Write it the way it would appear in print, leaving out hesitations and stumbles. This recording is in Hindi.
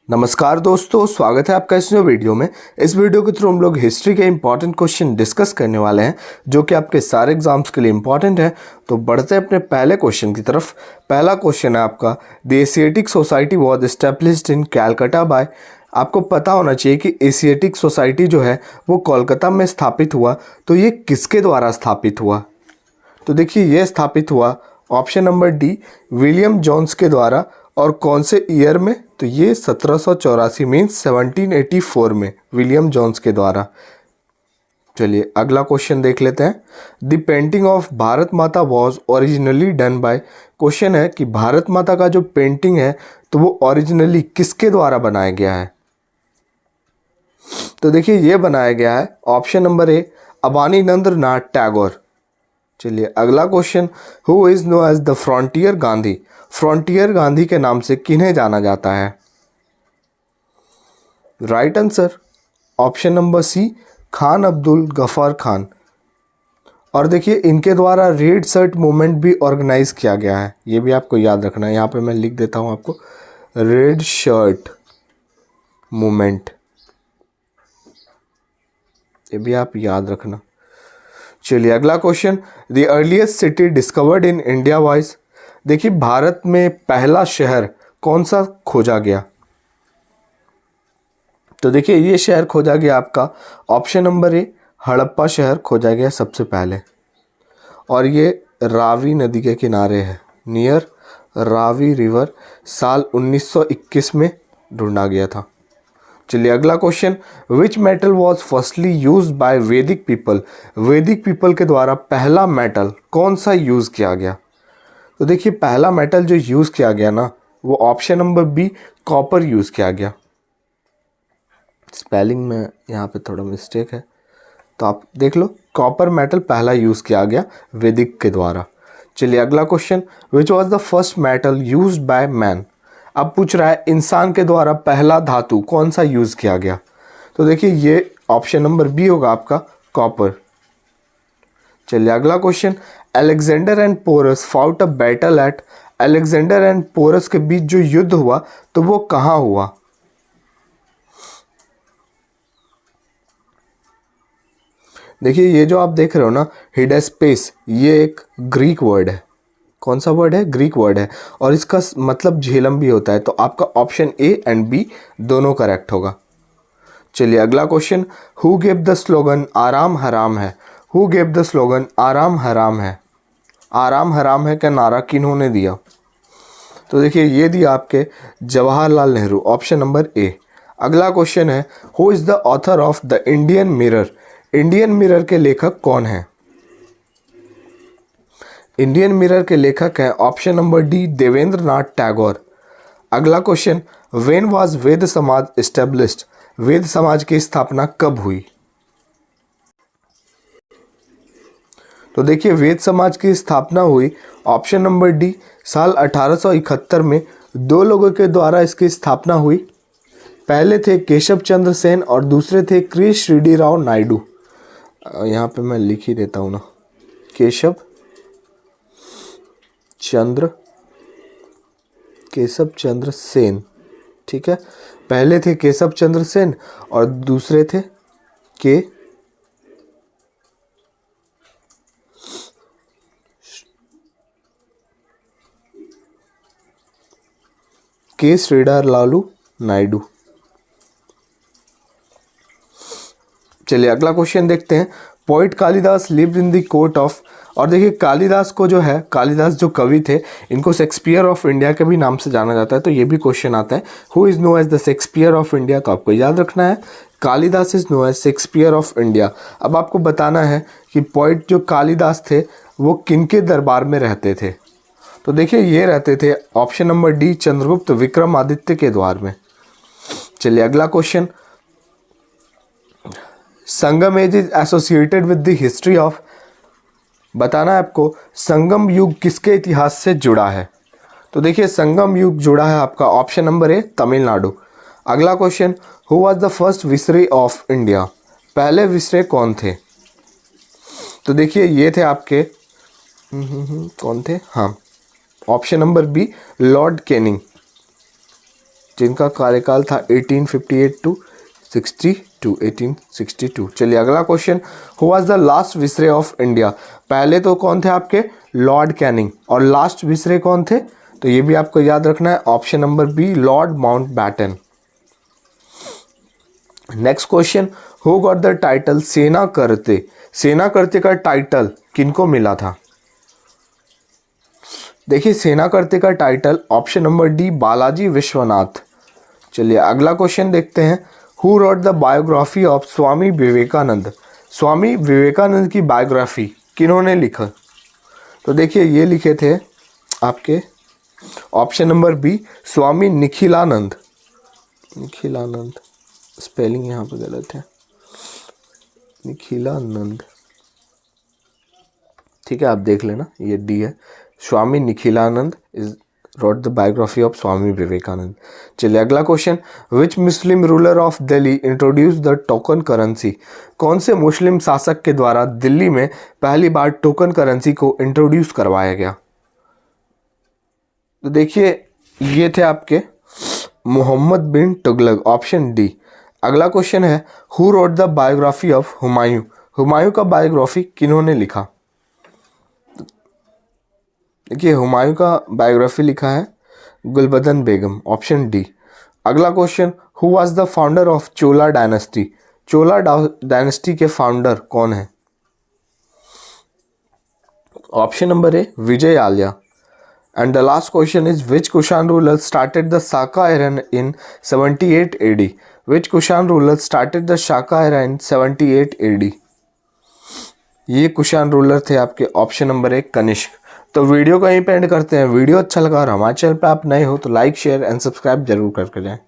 नमस्कार दोस्तों, स्वागत है आपका इस वीडियो में। इस वीडियो के थ्रू हम लोग हिस्ट्री के इंपॉर्टेंट क्वेश्चन डिस्कस करने वाले हैं जो कि आपके सारे एग्जाम्स के लिए इंपॉर्टेंट है। तो बढ़ते हैं अपने पहले क्वेश्चन की तरफ। पहला क्वेश्चन है आपका, the Asiatic society was established in Calcutta by. आपको पता होना चाहिए कि एशियाटिक सोसाइटी जो है वो कोलकाता में स्थापित हुआ। तो ये किसके द्वारा स्थापित हुआ? तो देखिए, ये स्थापित हुआ option number D, William Jones के द्वारा। और कौन से ईयर में? तो ये 1784 मीन्स 1784 में विलियम जोन्स के द्वारा। चलिए अगला क्वेश्चन देख लेते हैं। द पेंटिंग ऑफ भारत माता was originally done by. Question है कि भारत माता का जो पेंटिंग है तो वो ओरिजिनली किसके द्वारा बनाया गया है? तो देखिए, ये बनाया गया है option number A, Abanindranath Tagore. चलिए अगला question, who is known as the frontier Gandhi. Frontier Gandhi के नाम से किन्हें जाना जाता है? Right answer option number C, Khan Abdul Ghaffar Khan. और देखिए, इनके द्वारा रेड शर्ट मूवमेंट भी ऑर्गेनाइज किया गया है, ये भी आपको याद रखना है। यहाँ पे मैं लिख देता हूँ आपको, रेड शर्ट मूवमेंट, ये भी आप याद रखना। चलिए अगला question, the earliest city discovered in India wise. देखिए, भारत में पहला शहर कौन सा खोजा गया? तो देखिए, ये शहर खोजा गया आपका ऑप्शन नंबर ए, हड़प्पा शहर खोजा गया सबसे पहले। और ये रावी नदी के किनारे है, नियर रावी रिवर। साल 1921 में ढूंढा गया था। चलिए अगला question, which metal was firstly use by वैदिक पीपल। वैदिक पीपल के द्वारा पहला मेटल कौन सा यूज किया गया? तो देखिए, पहला मेटल जो यूज किया गया ना, वो option number B, copper use किया गया। स्पेलिंग में यहाँ पे थोड़ा मिस्टेक है, तो आप देख लो, कॉपर मेटल पहला यूज किया गया वैदिक के द्वारा। चलिए अगला question, which was the first metal use by man. अब पूछ रहा है इंसान के द्वारा पहला धातु कौन सा यूज किया गया? तो देखिए, ये ऑप्शन नंबर बी होगा आपका, कॉपर। चलिए अगला question, Alexander and Porus fought a battle at. Alexander and Porus के बीच जो युद्ध हुआ तो वो कहाँ हुआ? देखिए, ये जो आप देख रहे हो ना, हिडेस्पेस, ये एक ग्रीक वर्ड है। कौन सा वर्ड है? ग्रीक वर्ड है। और इसका मतलब झेलम भी होता है। तो आपका ऑप्शन ए एंड बी दोनों करेक्ट होगा। चलिए अगला question, who gave the slogan आराम हराम है। हु गेव द स्लोगन आराम हराम है। आराम हराम है का नारा किन्होंने दिया? तो देखिए, ये दिया आपके जवाहरलाल नेहरू, ऑप्शन नंबर ए। अगला क्वेश्चन है, who is the author of the Indian mirror. Indian mirror के लेखक कौन है? इंडियन मिरर के लेखक हैं option number D, Devendra Nath Tagore. अगला क्वेश्चन, व्हेन वाज वेद समाज एस्टेब्लिश्ड। वेद समाज की स्थापना कब हुई? तो देखिए, वेद समाज की स्थापना हुई ऑप्शन नंबर डी, साल 1871 में। दो लोगों के द्वारा इसकी स्थापना हुई। पहले थे केशव चंद्र सेन और दूसरे थे कृष्ण राव नायडू। यहाँ पे मैं लिख ही देता हूँ ना, केशव चंद्र सेन। ठीक है, पहले थे केशव चंद्र सेन और दूसरे थे के श्रीधरलालू नायडू। चलिए अगला क्वेश्चन देखते हैं, poet Kalidas lived in the court of. और देखिए, कालिदास को जो है, कालिदास जो कवि थे, इनको शेक्सपियर ऑफ इंडिया के भी नाम से जाना जाता है। तो ये भी क्वेश्चन आता है, who is known as the Shakespeare of India. तो आपको याद रखना है, Kalidas is known as Shakespeare of India. अब आपको बताना है कि पोइट जो कालिदास थे वो किनके दरबार में रहते थे। तो देखिए, ये रहते थे option number D, Chandragupta Vikramaditya के द्वार में। चलिए अगला question, Sangam age is associated with the history of. बताना है आपको, संगम युग किसके इतिहास से जुड़ा है? तो देखिए, संगम युग जुड़ा है आपका ऑप्शन नंबर ए, तमिलनाडु। अगला question, who was the first viceroy of India. पहले विसरे कौन थे? तो देखिए, ये थे आपके कौन थे? हाँ, option number B, Lord Canning. जिनका कार्यकाल था 1858 टू 1862। चलिए अगला question, who was the last viceroy of India. पहले तो कौन थे आपके, लॉर्ड कैनिंग, और लास्ट विसरे कौन थे, तो ये भी आपको याद रखना है, option number B Lord Mountbatten. Next question, who got the title सेना करते। सेना करते का टाइटल किनको मिला था। देखिए सेना करते का title option number D Balaji Vishwanath. चलिए अगला क्वेश्चन देखते हैं, who wrote the biography of Swami Vivekananda. Swami Vivekananda की बायोग्राफी किन्होंने लिखा, तो देखिए ये लिखे थे आपके ऑप्शन नंबर बी स्वामी निखिलानंद। निखिलानंद, स्पेलिंग यहाँ पे गलत है, निखिलानंद, ठीक है आप देख लेना, ये डी है। Swami Nikhilananda is wrote the biography of Swami Vivekananda. चलिए अगला question, which Muslim ruler of Delhi introduce the token currency. कौन से मुस्लिम शासक के द्वारा दिल्ली में पहली बार टोकन करेंसी को इंट्रोड्यूस करवाया गया, तो देखिए ये थे आपके मोहम्मद बिन तुगलक, ऑप्शन डी। अगला क्वेश्चन है, who wrote the biography of Humayun. Humayun का बायोग्राफी किन्होंने लिखा, देखिए हुमायूं का बायोग्राफी लिखा है गुलबदन बेगम, ऑप्शन डी। अगला question, who was the founder of Chola dynasty. Chola dynasty के फाउंडर कौन है, option number A Vijay Alia. And the last question is, which Kushan ruler started the Saka era in 78 AD। Which Kushan ruler started the Saka era in 78 AD। ये कुशान रूलर थे आपके ऑप्शन नंबर ए कनिष्क। तो वीडियो को यहीं पे एंड करते हैं। वीडियो अच्छा लगा और हमारे चैनल पे आप नए हो तो लाइक शेयर एंड सब्सक्राइब जरूर करके जाएं।